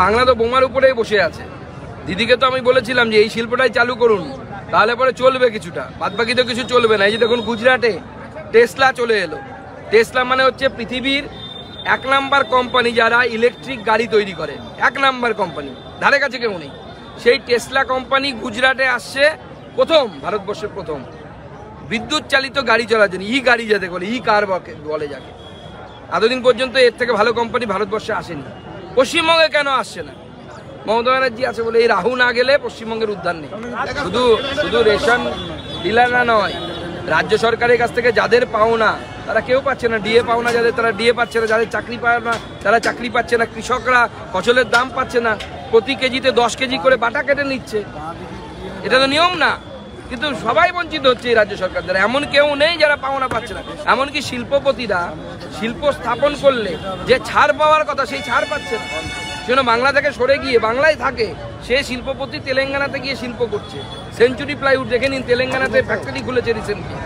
বাংলা তো বোমার উপরেই বসে আছে। দিদিকে তো আমি বলেছিলাম যে এই শিল্পটাই চালু করুন, তাহলে পরে চলবে কিছুটা, বাদ বাকি তো কিছু চলবে না। এই যে দেখুন গুজরাটে টেসলা চলে এলো। টেসলা মানে হচ্ছে পৃথিবীর 1 নাম্বার কোম্পানি যারা ইলেকট্রিক গাড়ি তৈরি করে, 1 নাম্বার কোম্পানি, ধারে কাছে কেউ নেই। সেই টেসলা কোম্পানি গুজরাটে আসছে প্রথম, ভারতবর্ষের প্রথম বিদ্যুৎ চালিত গাড়ি চলার জন্য, ই গাড়ি যাতে বলে, ই কার বলে যাকে। এতদিন পর্যন্ত এর থেকে ভালো কোম্পানি ভারতবর্ষে আসেনি। পশ্চিমবঙ্গে কেন আসছে না? মমতা ব্যানার্জি আছে বলে। এই রাহু না গেলে পশ্চিমবঙ্গের উদ্ধার নেই। শুধু রেশন ডিলাররা নয়, রাজ্য সরকারের কাছ থেকে যাদের পাওনা তারা কেউ পাচ্ছে না। ডিএ পাওনা যাদের, তারা ডিএ পাচ্ছে না। যাদের চাকরি পায় না তারা চাকরি পাচ্ছে না। কৃষকরা ফসলের দাম পাচ্ছে না। প্রতি কেজিতে 10 কেজি করে বাটা কেটে নিচ্ছে। এটা তো নিয়ম না, কিন্তু সবাই বঞ্চিত হচ্ছে এই রাজ্য সরকার দ্বারা। এমন কেউ নেই যারা পাওনা পাচ্ছে না। এমনকি শিল্পপতিরা শিল্প স্থাপন করলে যে ছাড় পাওয়ার কথা সেই ছাড় পাচ্ছে না। সেজন্য বাংলা থেকে সরে গিয়ে বাংলায় থাকে সে শিল্পপতি তেলেঙ্গানাতে গিয়ে শিল্প করছে। সেঞ্চুরি প্লাইউড দেখে নিন, তেলেঙ্গানাতে ফ্যাক্টরি খুলেছে রিসেন্টলি।